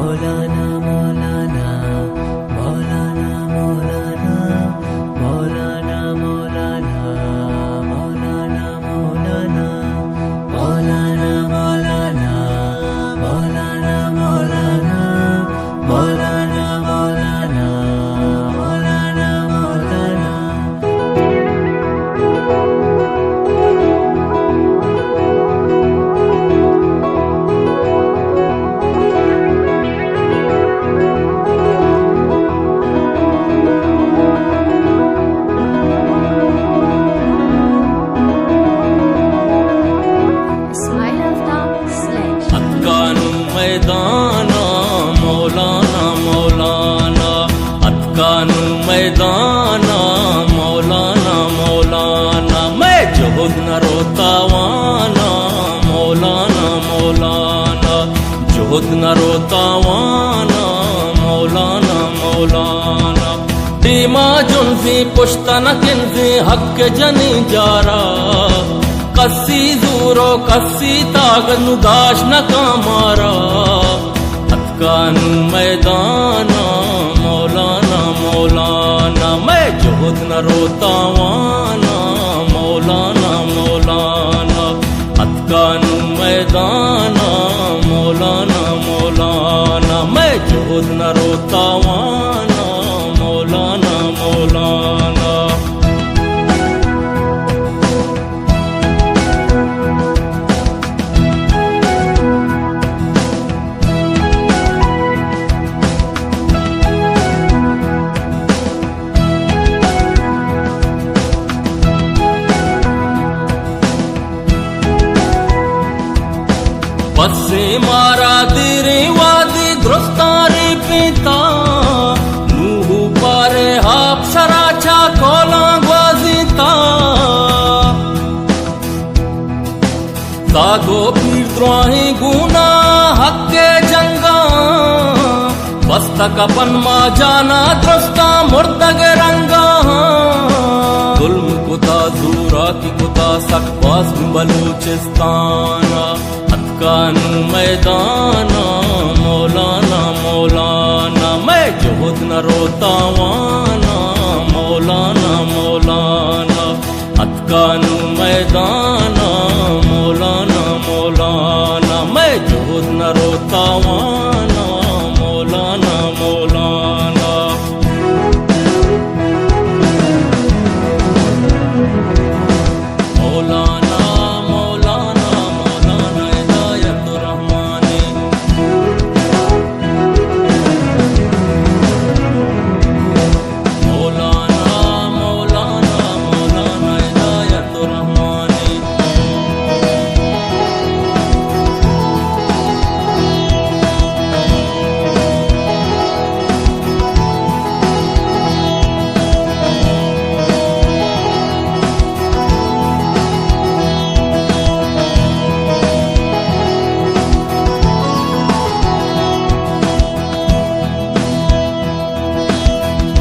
मौलाना मौलाना मौलाना मौलाना मौलाना मौलाना मौलाना मौलाना मौलाना मौलाना मौलाना मौलाना मौलाना मौलाना मौलाना मौलाना। अतकानु मैदाना मौलाना मौलाना अतकानु मैदाना मौलाना मौलाना मैं जोहद न रोतावाना मौलाना मौलाना जोहद न रोतावाना मौलाना मौलाना दीमा जुल्फी पुश्तन किन्फी हक जनी जारा कस्सी दूरो कस्सी तागनु दाश न कामारा अतकानु मैदाना मौलाना मौलाना मैं जोहद न रोतावाना मौलाना मौलाना अतकानु मैदाना मौलाना मौलाना मैं जोहद न रोतावाना मौलाना मौलाना। बसे मारा दिरी वादी द्रुस्तारी पिता नूहू पारे हाप शराचा कोला ग्वाजिता सागो पीर द्रोही गुना हक्के जंगा बस्तक अपन मा जाना द्रुस्ता मुर्दग रंगा जुल्म कुता दूरा की कुता सकबाज बलूचिस्ताना अतकानु मैदाना मौलाना मौलाना मैं जोहद न रोतावाना मौलाना मौलाना अतकानु मैदाना मौलाना मौलाना मैं जोहद न रोतावाना मौलाना मौलाना। मौलाना मौलाना मौलाना हिदायतुर रहमानी मौलाना मौलाना मौलाना हिदायतुर रहमानी।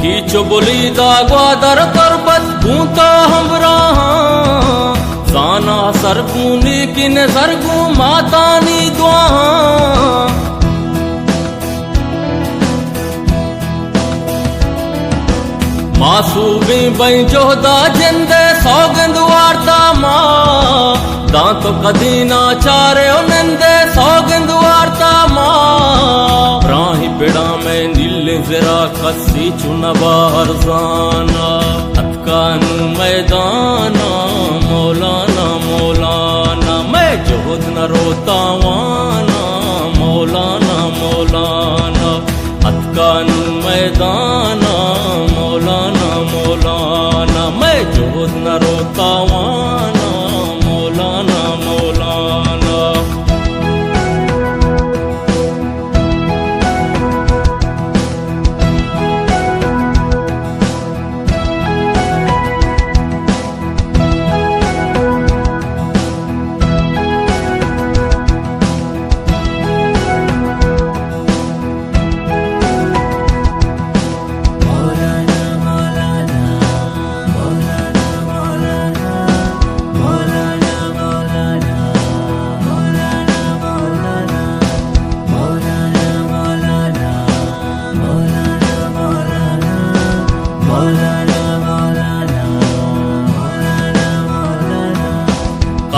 कीचो बोली दागवादर तरबत भूता हमरा साना सरगूनी किन सरगू मातानी दुआ मासूबी बई जोहदा जिंदे सौगंद वार्ता मां दांतो कदी ना चारे निंदे सौगंद वार्ता मां राही पिड़ा में नील जरा कसी चुनबा हरजाना अतकानु मैदाना मौलाना मौलाना मैं जोहद न रोतावाना मौलाना मौलाना अतकानु मैदाना मौलाना मौलाना मैं जोहद न रोतावाना मौलाना मौलाना। मौलाना मौलाना मौलाना मौलाना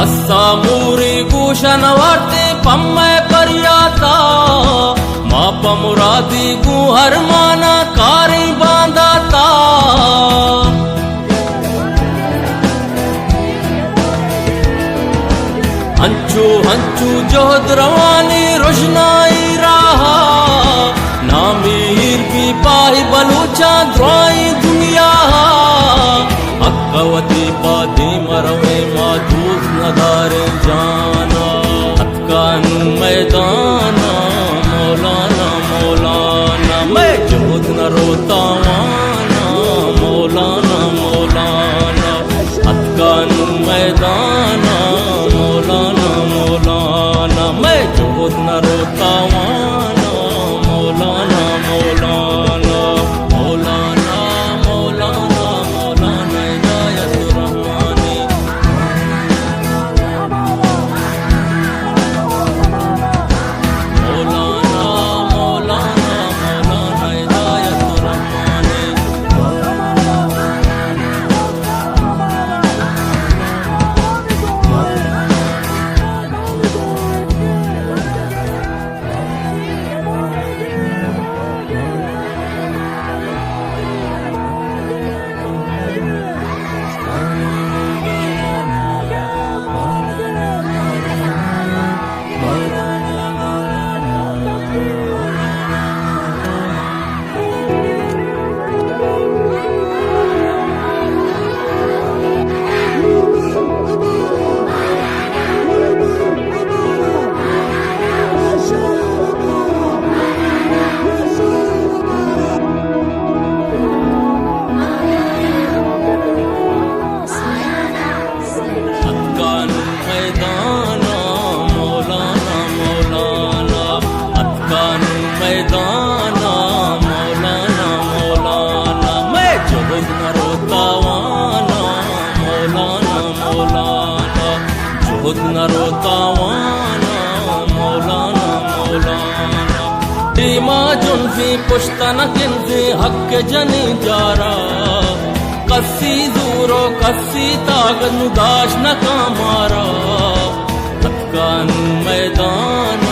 असा मूरी गुशन वाटे पम्मे परियाता माप मुरादी गु हर माना कारी बांधाता हंचू हंचू जोहद रवानी रोशनाई रहा नामी हिरवी पाही बलूचा द्रोई दुनिया अक्कवती पादी मरवे माधूस नदारे जाना अक्कानु मैदाना मौलाना मौलाना मैं जोहद न रोता वाना मौलाना मौलाना अक्कानु मैदाना मौलाना मौलाना मैं जोहद न रोता वाना मौलाना मौलाना मौलाना मौलाना मौलाना हिदायतुर रहमानी मौलाना मौलाना मौलाना हिदायतुर रहमानी मैदाना मौलाना मौलाना मैं जोहद न रोता वाना मौलाना मौलाना जोहद न रोता वाना मौलाना मौलाना दीमा जुल्फी पुश्तन किंदी हक जनी जारा कसी दूरो कसी ताकत दाश न कामारा अक्कानु मैदान